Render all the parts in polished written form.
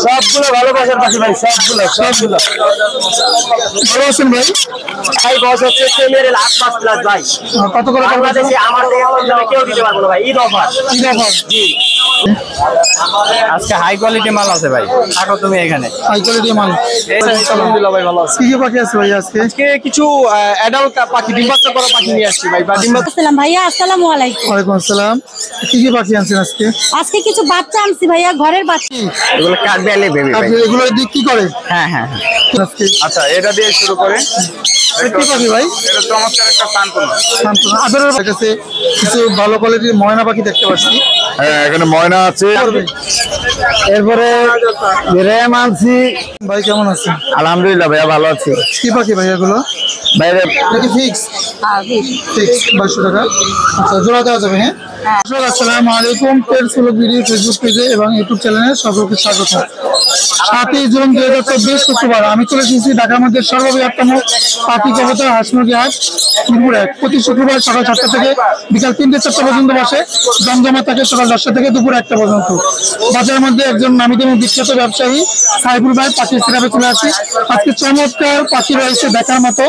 সবগুলো ভালোবাসার পাখি ভাই, সবগুলো ভালো আছেন ভাই? ভাই বস হচ্ছে টেমেরেল 8 প্লাস ভাই। কত করে বাংলাদেশে আমার থেকে কেউ দিতে পারবো না ভাই, ঈদ অফার। জি, আজকে হাই কোয়ালিটি মাল আছে ভাই। থাকো তুমি এখানে, হাই কোয়ালিটি মাল। আলহামদুলিল্লাহ ভাই, ভালো আছে। কি কি পাখি আছে ভাই আজকে? আজকে কিছু অ্যাডাল্ট পাখি, ডিম বাচ্চা করা পাখি নিয়ে আসছি ভাই। বা ডিম বাচ্চা। আসসালাম ভাইয়া, আসসালামু আলাইকুম। ওয়ালাইকুম আসসালাম। কি কি পাখি আনছেন আজকে? আজকে কিছু বাচ্চা আনছি ভাইয়া, ঘরের বাচ্চা। এগুলো কাঠবিড়ালি বেবি ভাই। এগুলো দিয়ে কি করে? হ্যাঁ হ্যাঁ আজকে আচ্ছা, এটা দিয়ে শুরু করে। কি পাখি ভাই? এটা চমৎকার একটা সানকোনা। আপনাদের কাছে কিছু ভালো কোয়ালিটির ময়না পাখি দেখতে পাচ্ছি। হ্যাঁ, এখানে ময়না আছে। এরপরে র্যাম আনছি ভাই কেমন আছেন? আলহামদুলিল্লাহ ভাইয়া, ভালো আছি। কি পাখি ভাই এগুলো? বাইরে নাকি ফিক্স? ফিক্স 2200 টাকা। আচ্ছা, জোড়া দেওয়া যাবে। হ্যাঁ, আসসালামু আলাইকুম। পেটসুলক ভিডিও ফেসবুক পেজে এবং ইউটিউব চ্যানেলে সকলকে স্বাগত। 7 জুন 2024 শুক্রবার আমি চলে এসেছি ঢাকার মধ্যে সর্ববৃহত্তম পাখি কবুতর হাঁসমুরগি হাট মিরপুর 1। প্রতি শুক্রবার সকাল 7টা থেকে বিকাল 3-4টা পর্যন্ত বসে। জমজমা থাকে সকাল 10টা থেকে দুপুর 1টা পর্যন্ত। বাজারের মধ্যে একজন নামি দামি বিখ্যাত ব্যবসায়ী সাইফুল ভাই পাখির সিরাপে চলে আসি। আজকে চমৎকার পাখি রয়েছে দেখার মতো।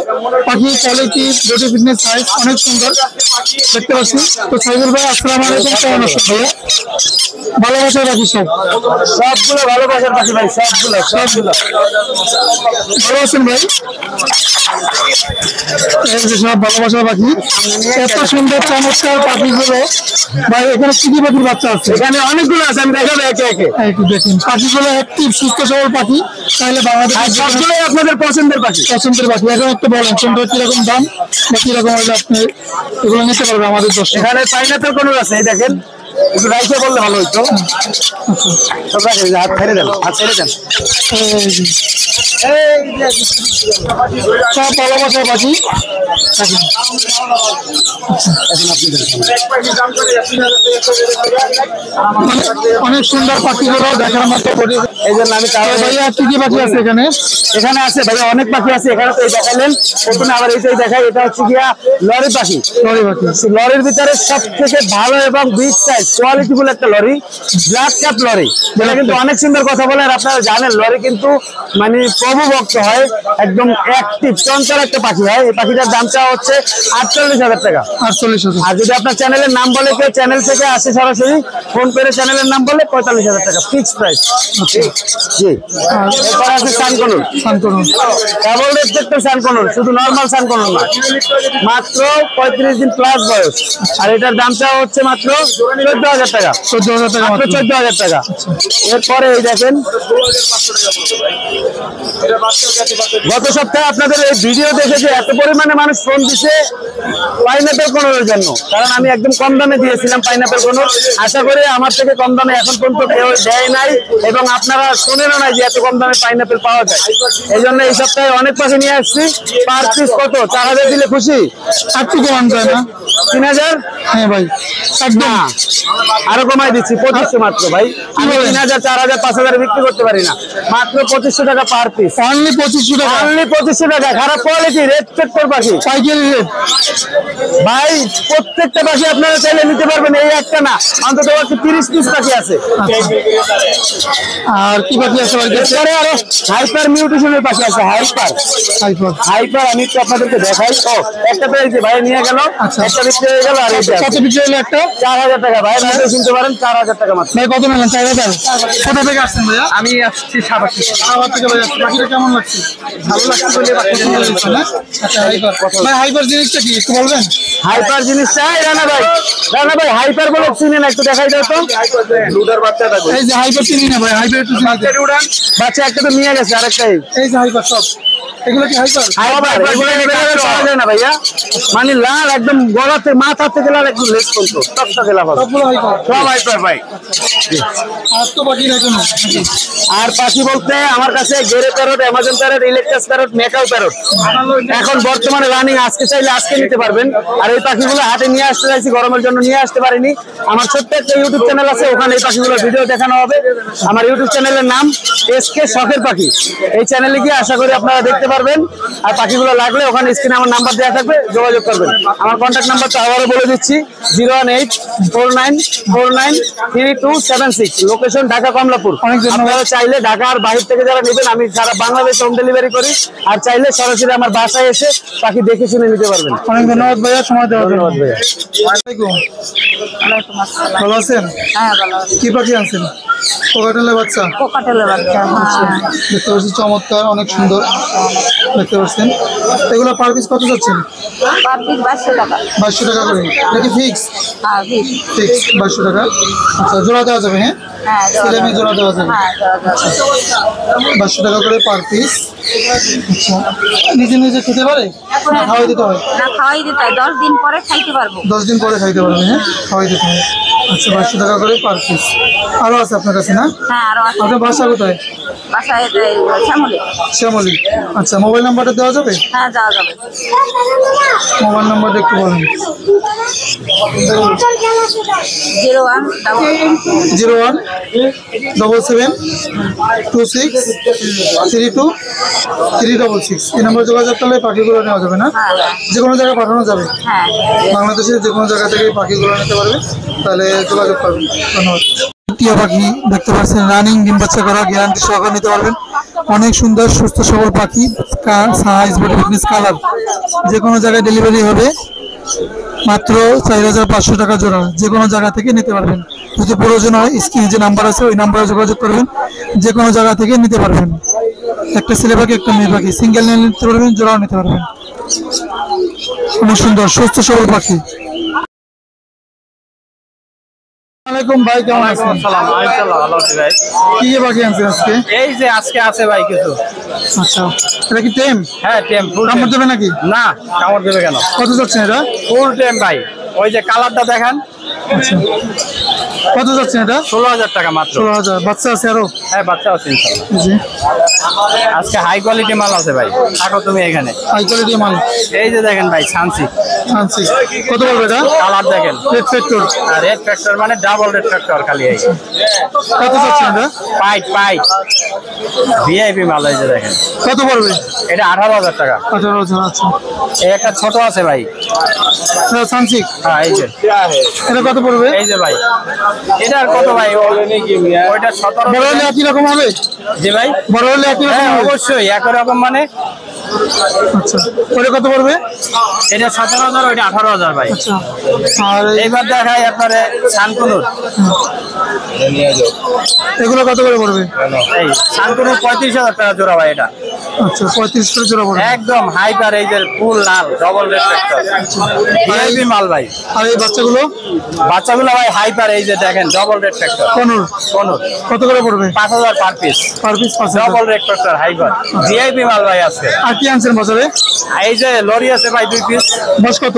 পাখি কোয়ালিটি, বডি ফিটনেস, সাইজ অনেক সুন্দর দেখতে পাচ্ছি। তো সাইফুল ভাই আসসালামু আলাইকুম, কেমন আছেন ভাইয়া? ভালোবাসার পাখি সবগুলো ভালোবাসার পাখি ভাই, সবগুলো ভালো আছেন ভাই? এই যে সব ভালোবাসার পাখি, এত সুন্দর চমৎকার পাখিগুলো ভাই। এখানে কি কি পাখির বাচ্চা আছে? এখানে অনেকগুলো আছে, আমি দেখাবো একে একে। একটু দেখুন পাখিগুলো অ্যাক্টিভ, সুস্থ সবল পাখি। তাহলে বাংলাদেশ সবগুলোই আপনাদের পছন্দের পাখি। পছন্দের পাখি। এখন একটু বলেন কোনটা কিরকম দাম বা কিরকম হলে আপনি এগুলো নিতে পারবেন আমাদের দর্শক? এখানে পাইনাপেল কোন আছে, এই দেখেন। একটু রাইসে বললে ভালো হইতো। সব রাখেন, হাত ছেড়ে দেন, হাত ছেড়ে দেন। সব ভালোবাসার পাখি। অনেক সুন্দর পাখিগুলো দেখার মতো। এই জন্য আমি ভাইয়া কি কি পাখি আছে এখানে? এখানে আছে ভাইয়া অনেক পাখি আছে। এখানে তো এই দেখালেন, প্রথমে আবার এইটাই দেখাই। এটা হচ্ছে গিয়া লরি পাখি। লরি পাখি। লরির ভিতরে সব থেকে ভালো এবং বিগ সাইজ কোয়ালিটিফুল একটা লরি, ব্ল্যাক ক্যাপ লরি। যেটা কিন্তু অনেক সুন্দর কথা বলে। আর আপনারা জানেন লরি কিন্তু মানে প্রভু ভক্ত হয়, একদম অ্যাক্টিভ চঞ্চল একটা পাখি হয়। এই পাখিটার দামটা হচ্ছে 48,000 টাকা। 48,000। আর যদি আপনার চ্যানেলের নাম বলে, কেউ চ্যানেল থেকে আসে সরাসরি ফোন করে চ্যানেলের নাম বলে 45,000 টাকা ফিক্সড প্রাইস। জি, এরপর আছে সানকনুর। ডাবল রেসপেক্টের সানকনুর, শুধু নরমাল সানকনুর না, মাত্র 35 দিন প্লাস বয়স। আর এটার দামটা হচ্ছে মাত্র 14,000 টাকা। 14,000 টাকা, মাত্র 14,000 টাকা। এরপরে এই দেখেন, গত সপ্তাহে আপনাদের এই ভিডিও দেখে যে এত পরিমাণে মানুষ ফোন দিছে পাইনাপেল কোনোর জন্য, কারণ আমি একদম কম দামে দিয়েছিলাম পাইনাপেল কোনো। আশা করি আমার থেকে কম দামে এখন পর্যন্ত কেউ দেয় নাই, এবং আপনারা শোনেনও না যে এত কম দামে পাইনাপেল পাওয়া যায়। এই জন্য এই সপ্তাহে অনেক পাখি নিয়ে আসছি। পার পিস কত? 4,000 দিলে খুশি? আর কি কমান যায় না? 3,000? হ্যাঁ ভাই, একদম আরো কমাই দিচ্ছি 2500 মাত্র ভাই। আমি 3,000, 4,000, 5,000 বিক্রি করতে পারি না, মাত্র 2500 টাকা পার পিস। অনলি 2500 টাকা। অনলি 2500 টাকা। খারাপ কোয়ালিটি রেসপেক্টের পাখি, পাইকারি রেট ভাই। প্রত্যেকটা পাখি আপনারা চাইলে নিতে পারবেন, এই একটা না, অন্তত 30 পিস পাখি আছে। আর কি পাখি আছে ভাই? এরপরে আরো হাইপার মিউটেশনের পাখি আছে। হাইপার আমি একটু আপনাদেরকে দেখাই। ও, একটা তো এই যে ভাই নিয়ে গেল, একটা বিক্রি হয়ে গেল। আর এইটা কত বিক্রি হলো একটা? 4,000 টাকা ভাই। আপনি কিনতে পারেন 4,000 টাকা মাত্র। ভাই কত নিলেন? 4,000। কোথা থেকে আসছেন ভাইয়া? আমি আসছি সাভার থেকে। সাভার থেকে ভাই আসছেন। পাখিটা কেমন লাগছে? ভালো লাগছে বলে ভাই হাইপার জিনিসটা কি একটু বলবেন? হাইপার জিনিসটা রানা ভাই, হাইপার বলে চিনি না, একটু দেখাই দাও তো। এই যে হাইপার চিনি না ভাই, হাইপার একটু বাচ্চা একটা তো নিয়ে গেছে, আরেকটাই। এই যে হাইপার সব এগুলো কি হাইপার? পাওয়া যায় না ভাইয়া, মানে লাল একদম গলা থেকে মাথা থেকে লাল একদম লেস পর্যন্ত টকটকে লাল। সবগুলো হাইপার? সব হাইপার ভাই। আর তো বাকি না কোনো? আর পাখি বলতে আমার কাছে grey parrot, Amazon parrot, Eclectus parrot, macaw parrot এখন বর্তমানে রানিং। আজকে চাইলে আজকে নিতে পারবেন। আর এই পাখিগুলো হাটে নিয়ে আসতে চাইছি, গরমের জন্য নিয়ে আসতে পারিনি। আমার ছোট্ট একটা ইউটিউব চ্যানেল আছে, ওখানে এই পাখিগুলো ভিডিও দেখানো হবে। আমার ইউটিউব চ্যানেলের নাম SK শখের পাখি। এই চ্যানেলে গিয়ে আশা করি আপনারা দেখতে পারবেন। আর পাখিগুলো লাগলে ওখানে স্ক্রিনে আমার নাম্বার দেওয়া থাকবে, যোগাযোগ করবেন। আমার কন্ট্যাক্ট নাম্বারটা আবারও বলে দিচ্ছি, 01849493276, লোকেশন ঢাকা কমলাপুর। আপনারা চাইলে ঢাকা আর বাইরে থেকে যারা নেবেন, আমি সারা বাংলাদেশে হোম ডেলিভারি করি। আর চাইলে সরাসরি আমার বাসায় এসে পাখি দেখে শুনে নিতে পারবেন। অনেক ধন্যবাদ ভাইয়া, সময় দেওয়ার জন্য। ধন্যবাদ ভাইয়া। ভালো আছেন? হ্যাঁ ভালো আছে। কি পাখি আনছেন? কোকাটেলের বাচ্চা। কোকাটেলের বাচ্চা। দেখতে পাচ্ছি চমৎকার, অনেক সুন্দর দেখতে পাচ্ছেন। এগুলো পার পিস কত যাচ্ছেন? পার পিস 2200 টাকা। 2200 টাকা করে। এটা কি ফিক্স? হ্যাঁ ফিক্স। ফিক্স 2200 টাকা। আচ্ছা, জোড়া দেওয়া যাবে? হ্যাঁ, হ্যাঁ সিলেমি জোড়া দেওয়া যাবে। 2200 টাকা করে পার পিস। আচ্ছা, নিজে নিজে খেতে পারে না খাওয়াই দিতে হয়? না খাওয়াই দিতে হয়, 10 দিন পরে খাইতে পারবো। 10 দিন পরে খাইতে পারবে। হ্যাঁ, খাওয়াই দিতে হয়। আচ্ছা, 2200 টাকা করে পার পিস। আরও আছে আপনার কাছে না? হ্যাঁ আরো আছে। আপনার বাসা কোথায়? বাসায় শ্যামলি। শ্যামলী। আচ্ছা, মোবাইল নাম্বারটা দেওয়া যাবে? হ্যাঁ যাওয়া যাবে। মোবাইল নাম্বারটা একটু বলেন। 0177263236। এই নাম্বার যোগাযোগ করলে পাখিগুলো নেওয়া যাবে না? যে কোনো জায়গায় পাঠানো যাবে? হ্যাঁ বাংলাদেশের যে কোনো জায়গা থেকে পাখিগুলো নিতে পারবে, তাহলে যোগাযোগ করবেন। ধন্যবাদ। টিয়া পাখি দেখতে পাচ্ছেন, রানিং, ডিম বাচ্চা করা, গ্যারান্টি সহকারে নিতে পারবেন। অনেক সুন্দর সুস্থ সবল পাখি, সাইজ, বডি ফিটনেস, কালার, যে কোনো জায়গায় ডেলিভারি হবে। মাত্র 4500 টাকা জোড়া, যে কোনো জায়গা থেকে নিতে পারবেন। যদি প্রয়োজন হয় স্ক্রিনে যে নাম্বার আছে ওই নাম্বারে যোগাযোগ করবেন, যে কোনো জায়গা থেকে নিতে পারবেন। একটা ছেলে পাখি, একটা মেয়ে পাখি, সিঙ্গেল নিতে পারবেন, জোড়াও নিতে পারবেন। অনেক সুন্দর সুস্থ সবল পাখি। আসসালামু আলাইকুম ভাই, কেমন আছেন? কি কি পাখি আনছেন আজকে? এই যে আজকে আছে ভাই কিছু। আচ্ছা, এটা কি টেম? হ্যাঁ টেম, ফুল কামড় দেবে নাকি? না, কামড় দেবে কেন? কত যাচ্ছেন এটা? ফুল টেম ভাই। ওই যে কালারটা দেখেন। আচ্ছা, কত যাচ্ছেন এটা? 16,000 টাকা মাত্র। 16,000। বাচ্চা আছে আরো? হ্যাঁ বাচ্চা আছে ইনশাআল্লাহ। জি, আজকে হাই কোয়ালিটি মাল আছে ভাই, থাকো তুমি এখানে। হাই কোয়ালিটি মাল এই যে দেখেন ভাই, ছানসি আনছি। কত বলবে এটা? কালার দেখেন, রেড ফ্যাক্টর। রেড ফ্যাক্টর মানে ডাবল রেড ফ্যাক্টর খালি। এই কত যাচ্ছেন এটা? পাইট ভিআইপি মাল। এই যে দেখেন, কত পড়বে? এটা 18,000 টাকা। 18,000। আচ্ছা, এই একটা ছোট আছে ভাই। এটা সানসিক। হ্যাঁ এই যে, এটা কত পড়বে? এই যে ভাই, এটা আর কত ভাই? ওইটা 17। বড় হলে একই রকম হবে? জি ভাই, বড় হলে একই রকম হ্যাঁ হবে? অবশ্যই একই রকম মানে। আচ্ছা, ওটা কত পড়বে? এটা 17,000, ওইটা 18,000 ভাই। আচ্ছা, আর এইবার দেখাই আপনারে শানকুনুর। এগুলো কত করে পড়বে? এই শানকুনুর 35,000 টাকা জোড়া ভাই। এটা আচ্ছা, 35 করে জোড়া পড়বে। একদম হাইপার, এই যে ফুল লাল ডাবল রেড ফ্যাক্টর ভিআইপি মাল ভাই। আর এই বাচ্চাগুলো? বাচ্চাগুলো ভাই হাইপার, এই যে দেখেন ডাবল রেড ফ্যাক্টর কোনোর কত করে পড়বে? 5,000 per piece. Per piece 5,000। Double red factor hyper VIP মাল ভাই আছে। আর কি আনছেন বাজারে? এই যে লরি আছে ভাই 2 পিস। বয়স কত?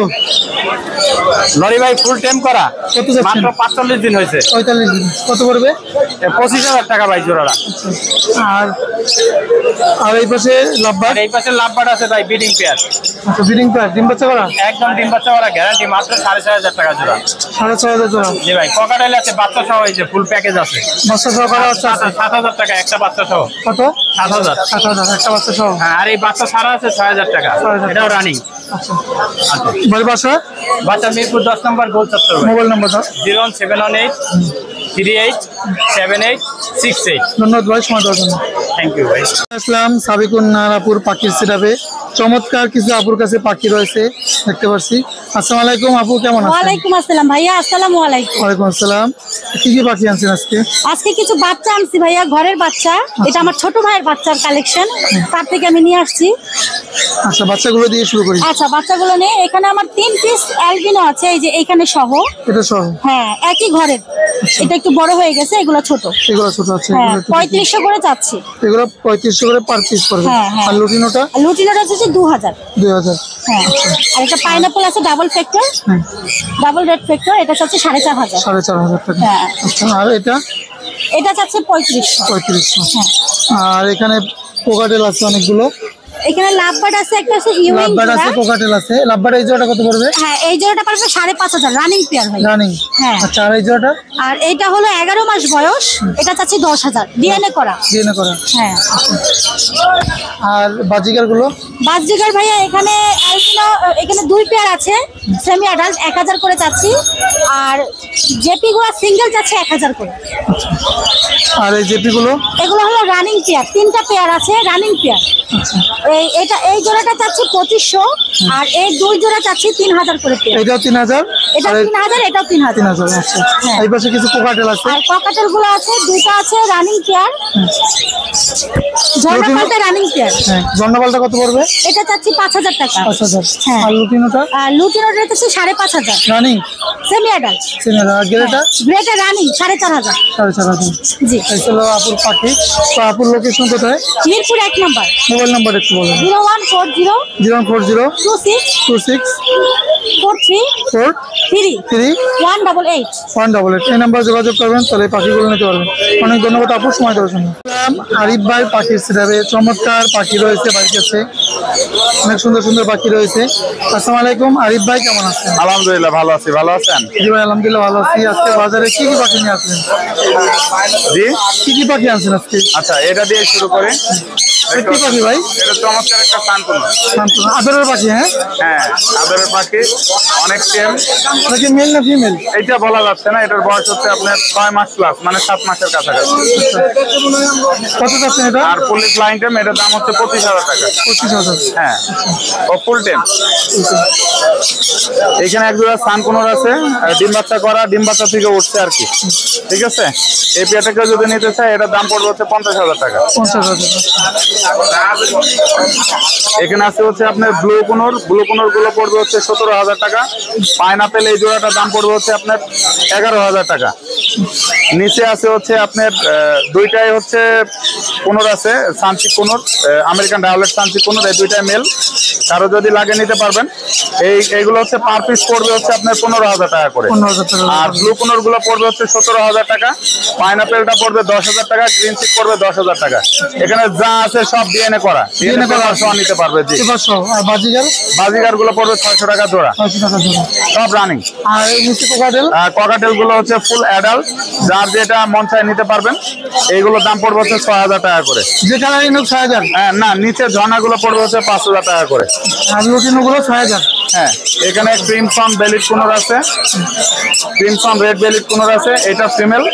লরি ভাই ফুল টেম করা, কত যাচ্ছেন? মাত্র 45 দিন হয়েছে। 45 দিন। কত পড়বে? 25,000 টাকা ভাই জোড়াটা। আর আর এই পাশে লাভবার? আর এই পাশে লাভবার্ড আছে ভাই, বিডিং পেয়ার। আচ্ছা, ব্রিডিং প্যাক, ডিম বাচ্চা করা? একদম ডিম বাচ্চা করা গ্যারান্টি, মাত্র 6,500 টাকা জোড়া। 6,500 জোড়া। জি ভাই, ককাটেল আছে বাচ্চা সহ, এই যে ফুল প্যাকেজ আছে। বাচ্চা সহ করা আছে? 7,000 টাকা একটা বাচ্চা সহ। কত? 7,000। 7,000 একটা বাচ্চা সহ। হ্যাঁ, আর এই বাচ্চা সারা আছে 6,000 টাকা। 6,000 এটাও রানিং। আচ্ছা, বাড়ি বাসা? বাচ্চা মিরপুর 10 নম্বর গোল চত্বর। মোবাইল নাম্বারটা? 01718386868। ধন্যবাদ ভাই, সময় দেওয়ার জন্য। থ্যাংক ইউ ভাই। আসলাম সাবিকুন নারাপুর পাখির সিরাপে। চমৎকার কিছু আপুর কাছে পাখি রয়েছে দেখতে পাচ্ছি। আসসালামু আলাইকুম আপু, কেমন আছেন? ওয়ালাইকুম আসসালাম ভাইয়া। আসসালামু আলাইকুম। ওয়ালাইকুম আসসালাম। কি কি পাখি আনছেন আজকে? আজকে কিছু বাচ্চা আনছি ভাইয়া, ঘরের বাচ্চা। এটা আমার ছোট ভাইয়ের বাচ্চার কালেকশন, তার থেকে আমি নিয়ে আসছি। আচ্ছা, বাচ্চাগুলো দিয়ে শুরু করি। আচ্ছা, বাচ্চাগুলো নিয়ে এখানে আমার 3 পিস অ্যালবিনো আছে, এই যে এইখানে সহ। এটা সহ? হ্যাঁ, একই ঘরের। এটা একটু বড় হয়ে গেছে, এগুলো ছোট। এগুলো ছোট আছে? হ্যাঁ, 3500 করে চাচ্ছি। এগুলো 3500 করে পার পিস পড়বে। হ্যাঁ, হ্যাঁ। আর লুটিনোটা? লুটিনোটা হচ্ছে 2000। 2000। হ্যাঁ, আর একটা পাইনাপল আছে ডাবল ফ্যাক্টর, হ্যাঁ, ডাবল রেড ফ্যাক্টর, এটা হচ্ছে 4,500। 4,500 টাকা। হ্যাঁ। আচ্ছা, আর এটা? এটা চাচ্ছে 3500। 3500। হ্যাঁ। আর এখানে কোকাটেল আছে অনেকগুলো। এখানে লাভবার্ড আছে, একটা আছে ইউইং লাভবার্ড আছে, জোড়া। কোকাটেল আছে। লাভবার্ড এই জোড়াটা কত পড়বে? হ্যাঁ, এই জোড়াটা পারবে 5,500 রানিং পেয়ার ভাই। রানিং। হ্যাঁ। আচ্ছা, আর এই জোড়াটা? আর এইটা হলো 11 মাস বয়স, এটা চাচ্ছি 10,000 ডিএনএ করা। ডিএনএ করা। হ্যাঁ। আর বাজিকার গুলো? বাসজিগার ভাইয়া এখানে অ্যালবিনো, এখানে 2 পেয়ার আছে সেমি অ্যাডাল্ট, 1000 করে চাচ্ছি। আর জেপি গুলো সিঙ্গেল চাচ্ছে 1000 করে। আর এই জেপি গুলো? এগুলো হলো রানিং পেয়ার, 3টা পেয়ার আছে রানিং পেয়ার। এই জোড়াটা চাচ্ছি 2500, আর এই 2 জোড়া চাচ্ছি 3000 করে পেয়ার। এটাও 3000? এটা 3000, এটাও 3000। 3000। আচ্ছা। হ্যাঁ। এই পাশে কিছু কোকাটেল আছে। আর ককাটেল গুলো আছে, 2টা আছে রানিং পেয়ার, ঝর্ণাপালটা রানিং পেয়ার। হ্যাঁ। জন্ডাপালটা কত পড়বে? এটা চাচ্ছি 5000 টাকা। 5000। হ্যাঁ। আর লুটিনোটা? আর লুটিনোটা চাচ্ছি 5,500 রানিং। Semi adult. আর গেরেটা? গ্রেটা রানিং 4500। 4500। জি। এই ছিল আপুর পাখি। তো আপুর লোকেশন কোথায়? মিরপুর 1 নম্বর। মোবাইল নাম্বার একটু বলুন। 0140 040 26 26 43 43 3 188। 188। এই নাম্বার যোগাযোগ করবেন, তাহলে পাখিগুলো নিতে পারবেন। অনেক ধন্যবাদ আপুর সময় দেওয়ার জন্য। আরিফ ভাই পাখির সিরাপে চমৎকার পাখি রয়েছে বাড়ির কাছে, অনেক সুন্দর সুন্দর পাখি রয়েছে। আসসালামু আলাইকুম, আরিফ ভাই কেমন আছেন? আলহামদুলিল্লাহ ভালো আছি, ভালো আছেন? জি ভাই, আলহামদুলিল্লাহ ভালো আছি। আজকে বাজারে কি কি পাখি নিয়ে আসলেন? জি, কি কি পাখি আনছেন আজকে? আচ্ছা এটা দিয়ে শুরু করে। এটা কি পাখি ভাই? এটা চমৎকার একটা শান্তনু। শান্তনু। আদরের পাখি? হ্যাঁ। হ্যাঁ, আদরের পাখি, অনেক টেম। এটা কি মেল না ফিমেল? এইটা বলা যাচ্ছে না, এটার বয়স হচ্ছে আপনার 6 মাস প্লাস, মানে 7 মাসের কাছাকাছি। কত যাচ্ছেন এটা? আর পুলিশ লাইন টেম, এটার দাম হচ্ছে 25,000 টাকা। 25,000। হ্যাঁ, ও ফুল টেম। এখানে এক জোড়া সানকুনোর আছে, ডিম বাচ্চা করা, ডিম বাচ্চা থেকে উঠছে আর কি। ঠিক আছে, এই পেয়ারটাকে যদি নিতে চাই এটার দাম পড়বে হচ্ছে 50,000 টাকা। 50,000। এখানে আছে হচ্ছে আপনার ব্লু কোনোর গুলো পড়বে হচ্ছে 17,000 টাকা। পাইনাপেল এই জোড়াটার দাম পড়বে হচ্ছে আপনার 11,000 টাকা। নিচে আছে হচ্ছে আপনার দুইটাই হচ্ছে কোনোর আছে, সানচিক কোনোর, আমেরিকান ডায়োলেট সানচিক কোনোর, এই দুইটাই মেল। কারো যদি লাগে নিতে পারবেন। এইগুলো হচ্ছে পার পিস পড়বে হচ্ছে আপনার 15,000 টাকা করে। 15,000 টাকা। আর ব্লু কোনোর গুলো পড়বে হচ্ছে 17,000 টাকা। পাইনাপেলটা পড়বে 10,000 টাকা। গ্রিন চিক পড়বে 10,000 টাকা। এখানে যা আছে সব ডিএনএ করা, ডিএনএ করা সহ নিতে পারবে। জি। আর বাজিগার? বাজিগার গুলো পড়বে 600 টাকা জোড়া, 600 টাকা জোড়া। সব রানিং। আর এই নিচে কোকাটেল? ককাটেল গুলো হচ্ছে ফুল অ্যাডাল্ট, যার যেটা মন চায় নিতে পারবেন। এইগুলোর দাম পড়বে হচ্ছে 6,000 টাকা করে। যে কালারই নোক 6,000? না, নিচে ঝর্ণা গুলো পড়বে হচ্ছে 5,000 টাকা করে। আর লুটিনো গুলো 6,000? হ্যাঁ, এখানে ক্রিমসন বেলিট কোনোর আছে, ক্রিমসন রেড বেলিট কোনোর আছে, এটা ফিমেল।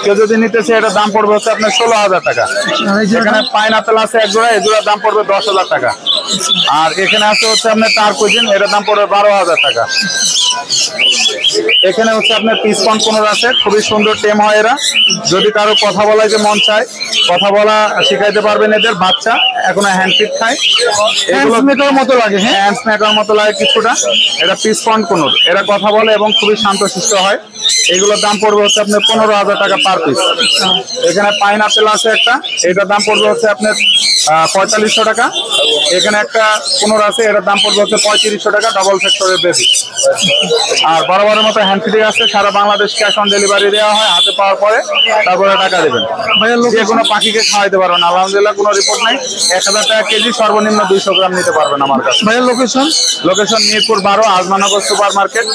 কেউ যদি নিতে চায় এটার দাম পড়বে হচ্ছে আপনার 16,000 টাকা। আর এই যে এখানে পাইনাপেল আছে এক জোড়া, এই জোড়ার দাম পড়বে 10,000 টাকা। আর এখানে আছে হচ্ছে আপনার টারকুইজিন, এটার দাম পড়বে 12,000 টাকা। এখানে হচ্ছে আপনার পিসপন কোনোর আছে, খুবই সুন্দর টেম হয় এরা। যদি কারো কথা বলায় যে মন চায়, কথা বলা শিখাইতে পারবেন। এদের বাচ্চা এখনো হ্যান্ডফিট খায়, এগুলো মেটার মতো লাগে। হ্যাঁ, হ্যান্ড স্ন্যাকার মতো লাগে কিছুটা। এটা পিসপন কোনোর, এরা কথা বলে এবং খুবই শান্তশিষ্ট হয়। এগুলোর দাম পড়বে হচ্ছে আপনার 15,000 টাকা পার পিস। এখানে পাইনাপেল আছে একটা, এটার দাম পড়বে হচ্ছে আপনার 4500 টাকা। এখানে একটা কোনোর আছে, এটার দাম পড়বে হচ্ছে 3500 টাকা, ডাবল ফ্যাক্টরের বেবি। আর বরাবরের মতো হ্যান্ড ফিটিং আছে, সারা বাংলাদেশ ক্যাশ অন ডেলিভারি দেওয়া হয়। হাতে পাওয়ার পরে তারপরে টাকা দেবেন। যে কোনো পাখিকে খাওয়াইতে পারবেন, আলহামদুলিল্লাহ কোনো রিপোর্ট নাই। 1000 টাকা কেজি, সর্বনিম্ন 200 গ্রাম নিতে পারবেন আমার কাছে। ভাইয়ের location? Location Mirpur 12, Azmanagar super market,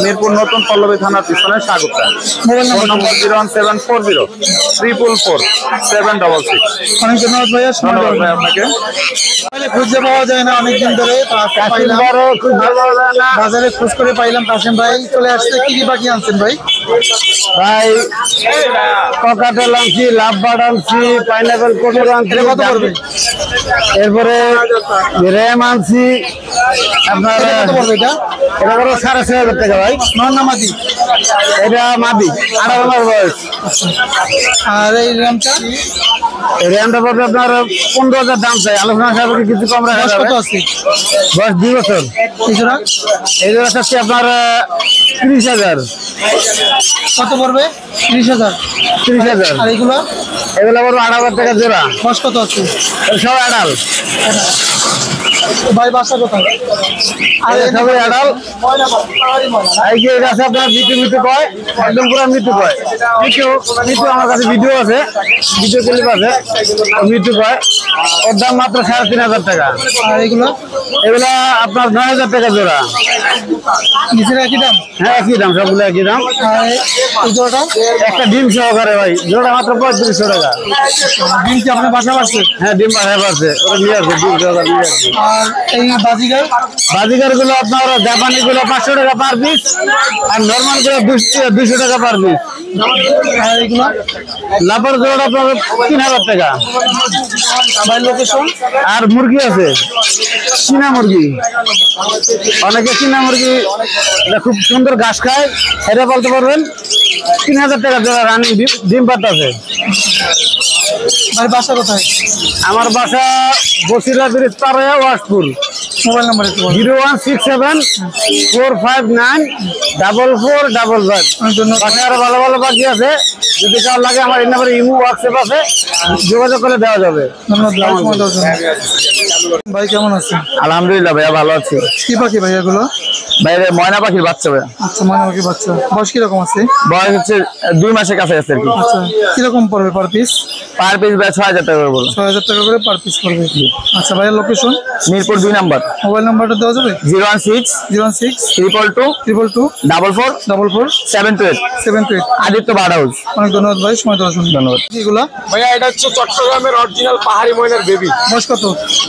Mirpur নতুন পল্লবী থানার পিছনে সাগুপ্তা। মোবাইল নম্বর 01740 444 766। অনেক ধন্যবাদ ভাইয়া, সময় দেওয়ার জন্য। আপনাকে খুঁজে পাওয়া যায় না অনেকদিন ধরে, বাজারে খোঁজ করে পাইলাম। কাসেম ভাই চলে আসছে। কি কি পাখি আনছেন ভাই? ভাই ককাটেল আনছি, লাভবার্ড আনছি, পাইনাপেল কোনোর আনছি। এটা কত পড়বে? এরপরে র্যাম আনছি আপনার, এটা কত পড়বে? এটা এটা করো 6,500 টাকা ভাই। নর না মাদি? এটা মাদি, 18 মাস বয়স। আর এই র্যামটা? র্যামটা পড়বে আপনার 15,000 দাম চাই, আলোচনা সাপেক্ষে কিছু কম রাখা বয়স যাবে। কত আছে? বয়স 2 বছর। এছাড়া এই জোড়া চাচ্ছি আপনার 30,000। কত পড়বে? 30,000। 30,000। আর এইগুলো? এগুলো পড়বে 8,000 টাকা জোড়া। বয়স কত আছে? সব অ্যাডাল। ভাই বাসা কোথায়? আর সবাই অ্যাডাল। এই যে এটা আছে আপনার মৃত্যু কয়, একদম পুরো মৃত্যু কয়। মৃত্যু আমার কাছে ভিডিও আছে, ভিডিও ক্লিপ আছে, মৃত্যু কয়। ওর দাম মাত্র 3500 টাকা। আর এগুলো এগুলা আপনার 9000 টাকা জোড়া। নিচের একই দাম? হ্যাঁ একই দাম, সবগুলো একই দাম। আর এই জোড়াটা? একটা ডিম সহকারে ভাই, জোড়া মাত্র 3500 টাকা। ডিম কি আপনার বাসা বাসছে? হ্যাঁ ডিম বাসায় পাচ্ছে, ওটা নিয়ে আসবে, ডিম সহকারে নিয়ে আসবে। আর এই বাজিগার? বাজিগার গুলো আপনার জাপানি গুলো 500 টাকা পার পিস, আর নর্মাল গুলো 200 টাকা পার পিস। আর এগুলো? লাপার জোড়া আপনার 3000 টাকা। ভাই লোকেশন? আর মুরগি আছে চীনা মুরগি, অনেকে চীনা মুরগি খুব সুন্দর ঘাস খায়, এটা বলতে পারবেন 3000 টাকা জোড়া রানিং ডিম পাতা আছে। ভাই বাসা কোথায়? আমার বাসা বসিরা ব্রিজ পাড়ায় ওয়াশপুর। মোবাইল নাম্বার একটু বলুন। 01674594455। ধন্যবাদ। বাসায় আরো ভালো ভালো পাখি আছে, যদি কারো লাগে আমার এই নাম্বারে ইমো হোয়াটসঅ্যাপ আছে, যোগাযোগ করে দেওয়া যাবে। ধন্যবাদ সময় দেওয়ার জন্য। ভাই কেমন আছেন? আলহামদুলিল্লাহ ভাইয়া ভালো আছি। কি পাখি ভাই এগুলো? বাইরে ময়না পাখির বাচ্চা ভাইয়া। আচ্ছা ময়না পাখি বাচ্চা। বয়স কিরকম আছে? বয়স হচ্ছে 2 মাসের কাছে আছে আর কি। আচ্ছা কিরকম পড়বে পার পিস? পার পিস ভাই 6000 টাকা করে বলো। 6000 টাকা করে পার পিস পড়বে। আচ্ছা ভাইয়ের লোকেশন? মিরপুর 2 নাম্বার। মোবাইল নাম্বারটা দেওয়া যাবে? 016 016 222 222 44 44 728 78। Aditya bird house. অনেক ধন্যবাদ ভাই সময় দেওয়ার জন্য। ধন্যবাদ। এগুলা ভাইয়া এটা হচ্ছে চট্টগ্রামের অরিজিনাল পাহাড়ি ময়নার বেবি। বয়স কত?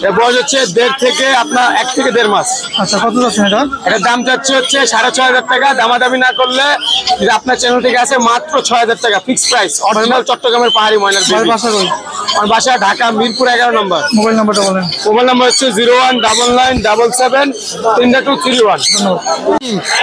এর বয়স হচ্ছে 1.5 থেকে আপনার 1 থেকে 1.5 মাস। আচ্ছা কত যাচ্ছেন এটা? এটার দাম যাচ্ছে 6500 টাকা, দামাদামি না করলে যদি আপনার চ্যানেল থেকে আসে মাত্র 6000 টাকা ফিক্স প্রাইস। অরিজিনাল চট্টগ্রামের পাহাড়ি ময়নার ভাই বেবি। বাসা কই? আমার বাসা ঢাকা মিরপুর 11 নম্বর। মোবাইল নাম্বারটা বলেন। মোবাইল নাম্বার হচ্ছে 0199773231।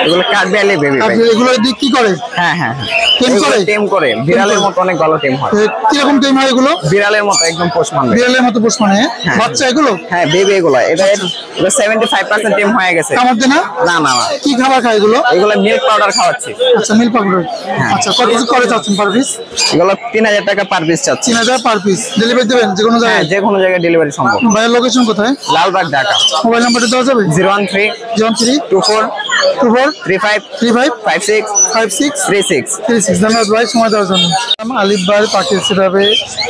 এগুলো কাঠবিড়ালি বেবি আর এগুলো দিক কি করে? হ্যাঁ হ্যাঁ টেম করে? টেম করে, বিড়ালের মতো অনেক ভালো টেম হয়। কিরকম টেম হয় এগুলো? বিড়ালের মতো একদম পোষ মানবে। বিড়ালের মতো পোষ মানে? বাচ্চা এগুলো? হ্যাঁ বেবি এগুলো, এটা 75% টেম হয়ে গেছে। আমার দেনা? না না না, কি খাবার খায় এগুলো? এগুলো মিল্ক পাউডার খাওয়াচ্ছি। আচ্ছা মিল্ক পাউডার। আচ্ছা কত করে চাচ্ছেন পার পিস? এগুলো 3000 টাকা পার পিস চাচ্ছি। 3000 পার পিস। ডেলিভারি দেবেন যে কোনো হ্যাঁ জায়গায়? যে কোনো জায়গায় ডেলিভারি সম্ভব। ভাইয়ের লোকেশন কোথায়? লালবাগ ঢাকা। মোবাইল নাম্বারটা দেওয়া যাবে? 013 03 24 24 35 35 56 56 36। 36। ধন্যবাদ ভাই সময় দেওয়ার জন্য। আলিফ ভাইয়ের পাখি সেভাবে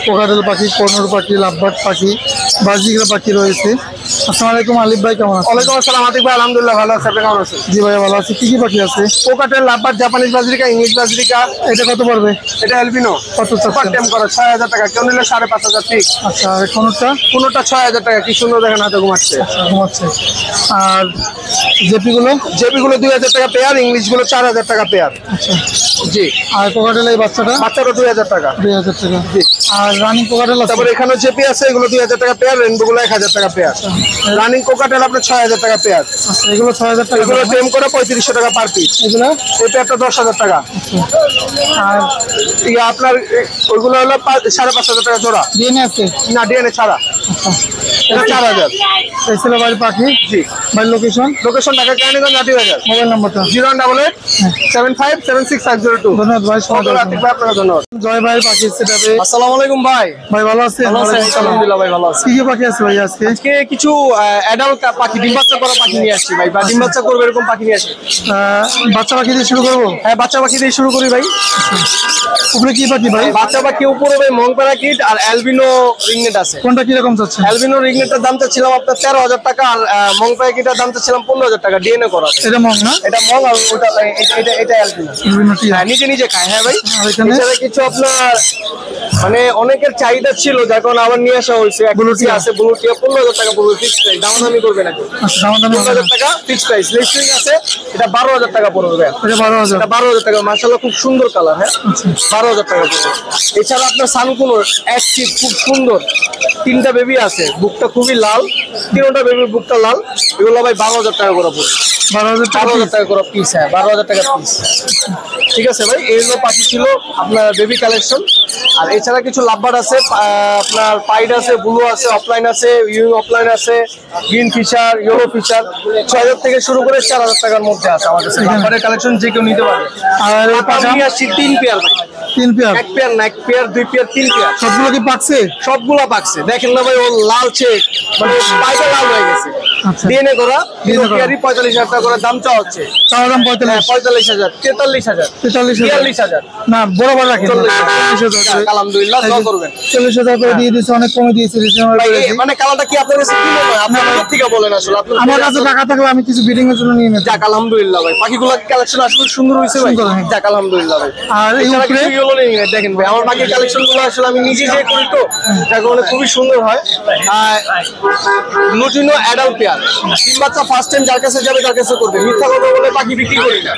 কোকাটেল পাখি, কোনোর পাখি, লাভবার্ড পাখি, বাজিগরা পাখি রয়েছে। আসসালামু আলাইকুম আলিফ ভাই, কেমন আছেন? ওয়ালাইকুম আসসালাম আতিক ভাই, আলহামদুলিল্লাহ ভালো আছে। আপনি কেমন আছেন? জি ভাই ভালো আছি। কি কি পাখি আছে? Cockatiel, lovebird, Japanese budgerigar, English budgerigar. এটা কত পড়বে? এটা এলবিনো। কত সুপার চাচ্ছেন? টেম করা 6000 টাকা, কেউ নিলে 5500 ফিক্স। আচ্ছা আর কোনোটা? কোনোটা 6000 টাকা, কি সুন্দর দেখেন হাতে ঘুমাচ্ছে। ঘুমাচ্ছে। আর জেপিগুলো? জেপিগুলো 2000 টাকা পেয়ার, ইংলিশ গুলো 4000 টাকা পেয়ার। আচ্ছা। জি। আর কোকাটেল এই বাচ্চাটা? বাচ্চারও 2000 টাকা। 2000 টাকা। আর রানিং কোকাটেল আছে? তারপরে এখানে জেপি আছে, এগুলো 2000 টাকা পেয়ার, রেনবো গুলো 1000 টাকা পেয়ার। রানিং কোকাটেল আপনার 6000 টাকা পেয়ার। আচ্ছা এগুলো 6000 টাকা। এগুলো টেম করে 3500 টাকা পার পিস। এগুলো? এই পেয়ারটা 10000 টাকা। আর ইয়ে আপনার ওইগুলো হলো 5500 টাকা জোড়া। ডিএনএ আছে? না ডিএনএ ছাড়া। এটা 4000। এই ছিল বাড়ির পাখি। জি। বাড়ির লোকেশন? লোকেশন ঢাকা কেরানীগঞ্জ, নাটিবাজার। মোবাইল নাম্বারটা? 088 7576 ধন্যবাদ ভাই সময় দেওয়ার জন্য। আপনাকে ধন্যবাদ। জয় ভাইয়ের পাখি সেটাবে। আসসালামু আলাইকুম ভাই। ভাই ভালো আছেন? আলহামদুলিল্লাহ ভাই ভালো আছি। কি কি পাখি আছে ভাই আজকে? আজকে কিছু অ্যাডাল্ট পাখি, ডিম বাচ্চা করা পাখি নিয়ে আসছি ভাই, বা ডিম বাচ্চা করবে এরকম পাখি নিয়ে আসছি। বাচ্চা পাখি দিয়ে শুরু করবো? হ্যাঁ বাচ্চা পাখি দিয়ে শুরু করি ভাই। উপরে কি পাখি ভাই? বাচ্চা পাখি উপরে ভাই মং প্যারাকিট আর অ্যালবিনো রিংনেট আছে। কোনটা কিরকম চাচ্ছে? অ্যালবিনো রিংনেটের দাম চাচ্ছিলাম আপনার 13000 টাকা, আর মং প্যারাকিটের দাম চাচ্ছিলাম 15000 টাকা ডিএনএ করা। এটা মগ না? এটা মং আর ওটা এটা অ্যালবিনো। বিভিন্ন টিয়া। হ্যাঁ নিজে নিজে খায়। হ্যাঁ ভাই। আর এখানে? এছাড়া কিছু আপনার মানে অনেকের চাহিদা ছিল, যার কারণে আবার নিয়ে আসা হয়েছে। ব্লুটিয়া আছে, ব্লুটিয়া 15000 টাকা পড়বে ফিক্সড প্রাইস, দামাদামি করবে না। আচ্ছা দাম 15000 টাকা ফিক্সড প্রাইস। লিস্টিং আছে, এটা 12000 টাকা পড়বে। এটা 12000। এটা 12000 টাকা, মাশাআল্লাহ খুব সুন্দর কালার। হ্যাঁ 12000 টাকা পড়বে। এছাড়া আপনার সানকুনোর অ্যাক্টিভ খুব সুন্দর 3টা বেবি আছে, বুকটা খুবই লাল, 3টা বেবির বুকটা লাল। এগুলো ভাই 12000 টাকা করে পড়বে। 12000 টাকা। 12000 টাকা করে পিস। হ্যাঁ 12000 টাকা পিস। ঠিক আছে ভাই, এইগুলো পাখি ছিল আপনার বেবি কালেকশন। আর এছাড়া কিছু লাভবার্ড আছে, আপনার পাইড আছে, ব্লু আছে, অফলাইন আছে, ইউইং অফলাইন আছে, গ্রিন ফিশার, ইয়েলো ফিশার। 6000 থেকে শুরু করে 4000 টাকার মধ্যে আছে আমাদের কাছে লাভবার্ডের কালেকশন, যে কেউ নিতে পারবে। আর এই পাখা? নিয়ে আসছি 3 পেয়ার ভাই। 3 পেয়ার? 1 পেয়ার না, 1 পেয়ার, 2 পেয়ার, 3 পেয়ার। সবগুলো কি পাকছে? সবগুলা পাকছে। দেখেন না ভাই, ও লালচে, মানে পাইটা লাল হয়ে গেছে। আচ্ছা। ডিএনএ করা DNA করা। 45,000 টাকা করে দাম চাওয়া হচ্ছে। চাওয়া দাম 45, 45,000, 43,000, 43,000, 42,000, না বরাবর রাখেন 40,000। আলহামদুলিল্লাহ, দোয়া করবেন। 40,000 করে দিয়ে দিচ্ছে, অনেক কমে দিয়েছে রিজনেবল ভাই, প্রাইসে। মানে কালারটা কি আপনার কাছে কি মনে হয়? আপনার দিক থেকে বলেন আসলে আপনার আমার কাছে টাকা থাকলে আমি কিছু বিডিং এর জন্য নিয়ে নিতাম। যাক আলহামদুলিল্লাহ ভাই, পাখিগুলো কালেকশন আসলে সুন্দর হয়েছে ভাই। সুন্দর, হ্যাঁ। যাক আলহামদুলিল্লাহ ভাই। আর এই এছাড়া উপরে কিছু ইয়েলো নেই দেখেন ভাই, আমার পাখির কালেকশন গুলো আসলে আমি নিজে যে করি তো, যাকে বলে খুবই সুন্দর হয়। লুটিনো অ্যাডাল্ট পেয়ার, 3 বাচ্চা ফার্স্ট টাইম যার কাছে যাবে তার কাছে করবে, মিথ্যা কথা বলে পাখি বিক্রি করি না।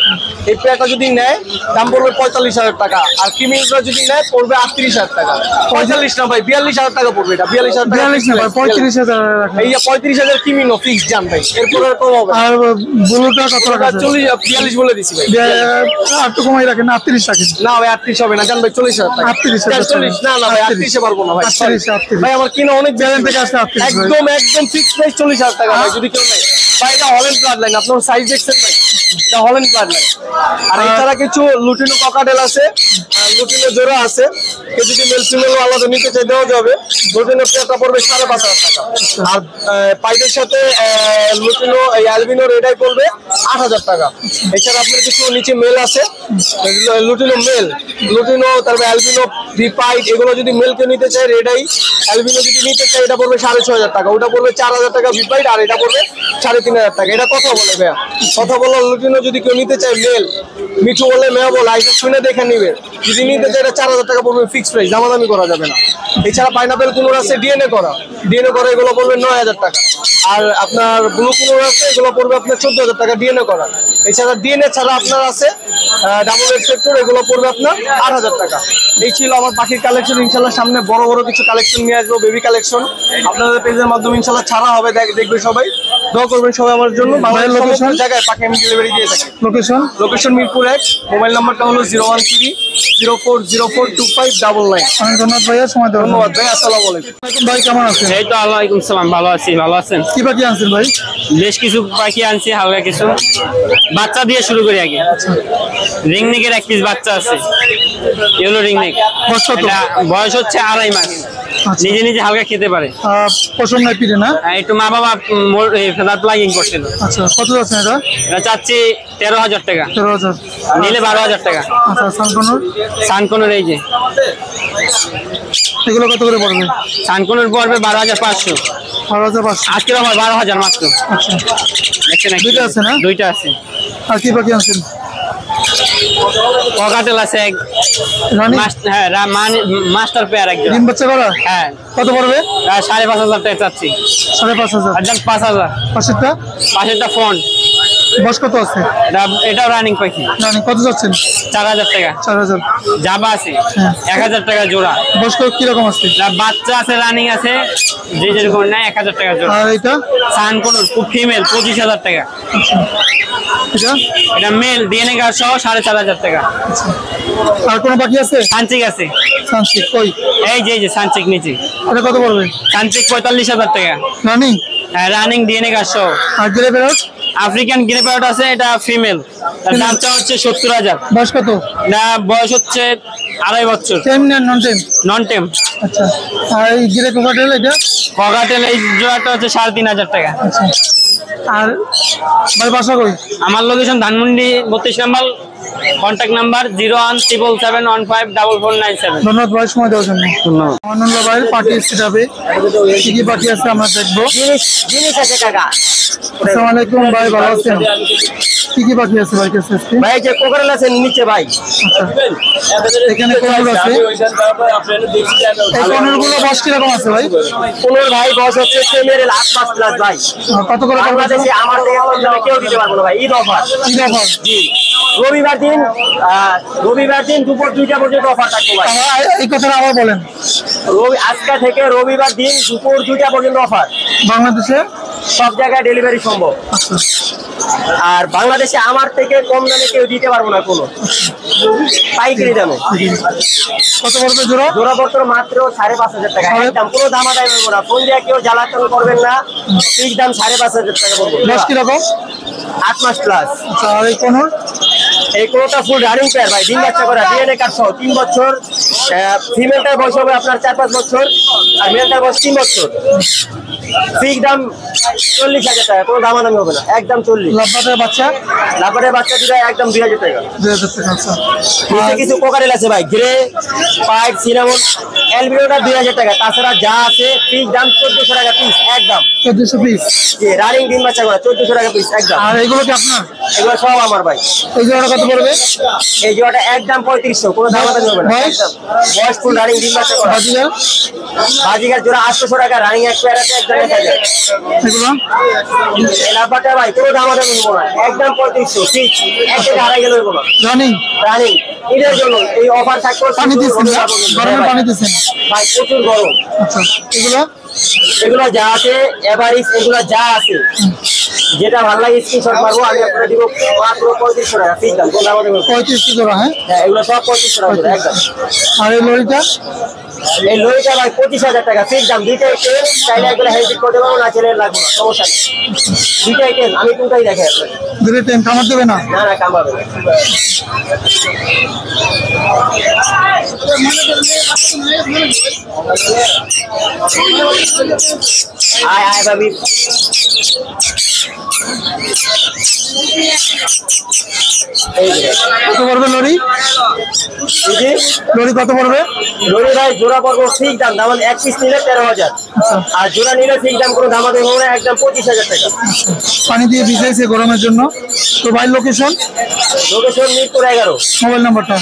এই পেয়ারটা যদি নেয় দাম পড়বে 45,000 টাকা, আর ক্রিমিনটা যদি নেয় পড়বে 38,000 টাকা। 45 না ভাই, 42,000 টাকা পড়বে এটা। 42,000 টাকা 42 না ভাই, 35,000 রাখেন। এই যে 35,000 কিমিনো ফিক্স জান ভাই, এরপর আর কম হবে না। আর ব্লুটা কত রাখা আছে? 42 বলে দিছি ভাই। আর একটু কমাই রাখেন, 38 রাখেন। না ভাই 38 হবে না জান ভাই, 40,000 টাকা। 38,000 40 না না ভাই, 38 এ পারবো না ভাই। 38 ভাই আমার কিনা অনেক চ্যানেল থেকে আসছে 38 ভাই। একদম ফিক্স প্রাইস 40,000 টাকা ভাই, যদি কেউ নেয়। ভাই এটা হল্যান্ড ব্লাড লাইন, আপনার সাইজ দেখছেন ভাই, এটা হল্যান্ড ব্লাড লাইন। আর এছাড়া কিছু লুটিনো ককাটেল আছে, আর লুটিনো জোড়া আছে। কেউ যদি মেল ফিমেল আলাদা নিতে চাই দেওয়া যাবে। লুটিনো পেয়ারটা পড়বে 5,500 টাকা। আর পাইডের সাথে লুটিনো এই অ্যালবিনো রেডাই পড়বে 8,000 টাকা। এছাড়া আপনার কিছু নিচে মেল আছে, লুটিনো মেল, লুটিনো তারপরে অ্যালবিনো ভিপাইড, এগুলো যদি মেলকে নিতে চাই রেডাই, অ্যালবিনো যদি নিতে চাই এটা পড়বে 6,500 টাকা, ওটা পড়বে 4,000 টাকা ভিপাইড, আর এটা পড়বে 3,500 টাকা। এটা কথা বলে ভাইয়া, কথা বলো। লুটিনো যদি কেউ নিতে চায় মেল, মিঠু বলে মেয়া বলে আইসা শুনে দেখে নিবে। যদি নিতে চাই এটা 4,000 টাকা পড়বে ফিক্সড প্রাইস, দামাদামি করা যাবে না। এছাড়া পাইনাপেল কুনুর আছে ডিএনএ করা, এগুলো পড়বে 9,000 টাকা। আর আপনার ব্লু কুনুর আছে, এগুলো পড়বে আপনার 14,000 টাকা ডিএনএ করা। এছাড়া ডিএনএ ছাড়া আপনার আছে ডাবল এক্সেপ্টর, এগুলো পড়বে আপনার 8,000 টাকা। এই ছিল আমার পাখির কালেকশন। ইনশাল্লাহ সামনে বড় বড় কিছু কালেকশন নিয়ে আসবো, বেবি কালেকশন আপনাদের পেজের মাধ্যমে ইনশাল্লাহ ছাড়া হবে, দেখবে সবাই। দোয়া করবেন সবাই আমার জন্য। বাংলাদেশের সমস্ত জায়গায় পাখি আমি ডেলিভারি দিয়ে থাকি। লোকেশন মিরপুর 1, মোবাইল নাম্বারটা হলো 01304042599। অনেক ধন্যবাদ ভাইয়া, সময় দেওয়ার জন্য। ধন্যবাদ ভাই, আসসালামু আলাইকুম। ভাই কেমন আছেন? এই তো ওয়ালাইকুম সালাম, ভালো আছি। ভালো আছেন? কি পাখি আনছেন ভাই? বেশ কিছু পাখি আনছি, হালকা কিছু বাচ্চা দিয়ে শুরু করি আগে। রিংনেকের এক পিস বাচ্চা আছে, ইয়েলো রিংনেক। এটা বয়স হচ্ছে 2.5 মাস। নিজে নিজে হালকা খেতে পারে, পছন্দ নাই পিড়ে না? একটু মা বাবা ফেদার প্লাগিং করছিল। আচ্ছা, কত যাচ্ছে এটা? এটা চাচ্ছি 13,000 টাকা, 13,000। নিলে 12,000 টাকা। আচ্ছা, সানকনুর সানকনুর এই যে এগুলো কত করে পড়বে? সানকনুর পড়বে 12,500। 12,500। আজকের আমার 12,000 মাত্র। আচ্ছা, দেখছেন দুইটা আছে না? দুইটা আছে। আর কি পাখি আনছেন? ককাটেল আছে এক, রানী হ্যাঁ মাস্টার পেয়ার একজন। ডিম বাচ্চা করা? হ্যাঁ, কত পড়বে? 5,500 টাকা চাচ্ছি। 5,500। আর যান 5,000। পাশেরটা পাশেরটা ফোন, বয়স কত আছে? এটাও রানিং পাখি। রানী কত যাচ্ছেন? 4,000 টাকা। 4,000। জাবা আছে হ্যাঁ। 1,000 টাকা জোড়া। বয়স কিরকম আছে? বাচ্চা আছে, রানিং আছে, যে যেরকম নেয় 1,000 টাকা জোড়া। আর এটা? সানকনুর খুব ফিমেল, 25,000 টাকা। এটা? এটা মেল, ডিএনএ কার্ড সহ 4,500 টাকা। আর কোনো বাকি আছে? সানচিক আছে, সানসিক কই? এই যে সানচিক নিচে। এটা কত পড়বে? সানচিক 45,000 টাকা। রানী? হ্যাঁ, রানিং ডিএনএ কার্ড সহ। আর grey parrot? African grey parrot আছে, এটা ফিমেল, তার দামটা হচ্ছে 70,000। বয়স কত? না, বয়স হচ্ছে 2.5 বছর। টেম না নন টেম? নন টেম। আচ্ছা, আর এই গ্রে কোকাটেল এটা? ককাটেল এই জোড়াটা হচ্ছে 3,500 টাকা। আচ্ছা, আর ভাই বাসা কই? আমার লোকেশন ধানমন্ডি 32 নম্বর, কন্ট্যাক্ট নাম্বার 01777154497। ধন্যবাদ ভাই, সময় দেওয়ার জন্য। ধন্যবাদ। আনন্দ ভাই পাখি সেটাবে কি কি পাখি আছে আমরা দেখবো। জিনিস আছে কাকা। আসসালামু আলাইকুম ভাই, ভালো আছেন? কি কি পাখি আছে ভাই কাছে? ভাই যে কোকারেল আছে নিচে ভাই। আচ্ছা, এখানে কোনর আছে। এই কোনরগুলো বয়স কিরকম আছে ভাই? কোনর ভাই বয়স হচ্ছে সেমিয়ারের 8 মাস প্লাস ভাই। কত করে পড়বে? বাংলাদেশে আমার থেকে কম দামে কেউ দিতে পারবো না ভাই, ঈদ অফার। ঈদ অফার? জি, রবিবার দিন দুপুর 2টা পর্যন্ত অফার থাকবে ভাই। এই কথাটা আবার বলেন। আজকে থেকে রবিবার দিন দুপুর 2টা পর্যন্ত অফার। বাংলাদেশে সব জায়গায় ডেলিভারি সম্ভব। আচ্ছা, আর বাংলাদেশে আমার থেকে কম দামে কেউ দিতে পারবো না কোনো, পাইকারি দামে। কত পড়বে জোড়া? জোড়া পত্র মাত্র 5,500 টাকা একদম, কোনো দামাদামি করবো না। ফোন দিয়ে কেউ জ্বালাতন করবেন না, ঠিক দাম 5,500 টাকা পড়বে। বয়স কিরকম? 8 মাস প্লাস। আচ্ছা, আর এই কোনর? এই কোনোটা ফুল রানিং পেয়ার ভাই, ডিম বাচ্চা করা, ডিএনএ কার্ড সহ 3 বছর। ফিমেলটার বয়স হবে আপনার 4-5 বছর, আর মেলটার বয়স 3 বছর। ফিক্স দাম 40,000 টাকা, কোনো দামাদামি হবে না, একদম 40। লাভবাটের বাচ্চা লাভবাটের বাচ্চা দুটো একদম 2,000 টাকা। 2,000 টাকা। আচ্ছা নিচে কিছু কোকারেল আছে ভাই, গ্রে, পাইট, সিনামন, অ্যালবিনোটা 2,000 টাকা। তাছাড়া যা আছে ফিক্স দাম 1,400 টাকা পিস একদম। 1,400 পিস। যে রানিং ডিম বাচ্চা করা 1,400 টাকা পিস একদম। আর এগুলো কি আপনার? এগুলো সব আমার ভাই। এই জোড়াটা কত পড়বে? এই জোড়াটা একদম 3500, কোনো দামাদামি হবে না। বয়স? বয়স ফুল রানিং ডিম বাচ্চা করা। বাজিগার বাজিগার জোড়া 800 টাকা, রানিং এক পেয়ার আছে একদম 1,000। এগুলো এই লাভবাটা ভাই কোনো দামাদামি হবে না, একদম 3500 ঠিক। 1 থেকে 2.5 গেল এগুলো রানিং। রানিং। ঈদের জন্য এই অফার থাকবে। পানি দিচ্ছেন না? গরমের পানি দিচ্ছেন? ভাই প্রচুর গরম। আচ্ছা এগুলো এগুলো যা আছে এভারেজ, এগুলো যা আছে যেটা ভালো লাগে স্ক্রিনশট মারবো, আমি আপনাকে দিব মাত্র 3500 টাকা ফিক্স দাম, কোনো দামাদামি হবে না। 35 জোড়া। হ্যাঁ হ্যাঁ, এগুলো সব 3500 টাকা করে একদম। আর এই লরিটা? এই লরিটা ভাই 25,000 টাকা ফিক্স দাম। দুইটাই টেন, চাইলে একগুলো হেল্প করতে পারবো, না চাইলে লাগবে না, সমস্যা নেই। দুইটাই টেন, আমি কোনটাই দেখে আপনাকে। দুটো টাইম খামার দেবে না? না না, কামাবে না। আয় আয় ভাবি। এই যে কত পড়বে লরি? এই যে লরি কত পড়বে? লরি ভাই জোড়া পড়বো ঠিক দাম, দাম এক পিস নিলে 13,000, আর জোড়া নিলে ঠিক দাম কোনো দামাদামি হবে না, একদম 25,000 টাকা। পানি দিয়ে ভিজাইছে গরমের জন্য। তো ভাই লোকেশন? লোকেশন মিরপুর 11। মোবাইল নাম্বারটা?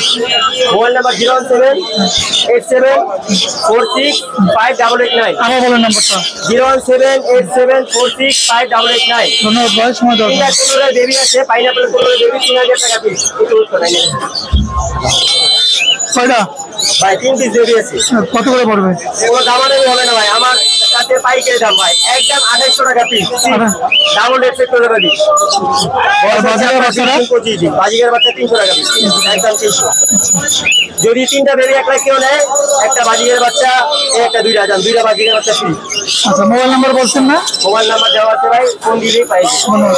Mobile number 01787465889। আবার বলেন নাম্বারটা। 01787465889। ধন্যবাদ ভাই, সময় দেওয়ার জন্য। বেবি আছে, পাইনাপেল বেবি 3,000 টাকা পিস। কয়টা? ভাই 3 পিস বেবি আছে। কত করে পড়বে? কোনো দামাদামি হবে না ভাই, আমার কাছে পাইকারি দাম ভাই, একদম 2800 টাকা পিস। ডাবল রেট সেট করে দিই। বাজিগার বাচ্চারা? 25 দিন। বাজিগার বাচ্চা 300 টাকা পিস, একদম 300। যদি 3টা বেবি 1 লাখ কেউ নেয়, একটা বাজিগার বাচ্চা, একটা 2টা দাম, 2টা বাজিগার বাচ্চা ফ্রি। আচ্ছা মোবাইল নাম্বার বলছেন না? মোবাইল নাম্বার দেওয়া আছে ভাই, ফোন দিলেই পাই। ধন্যবাদ।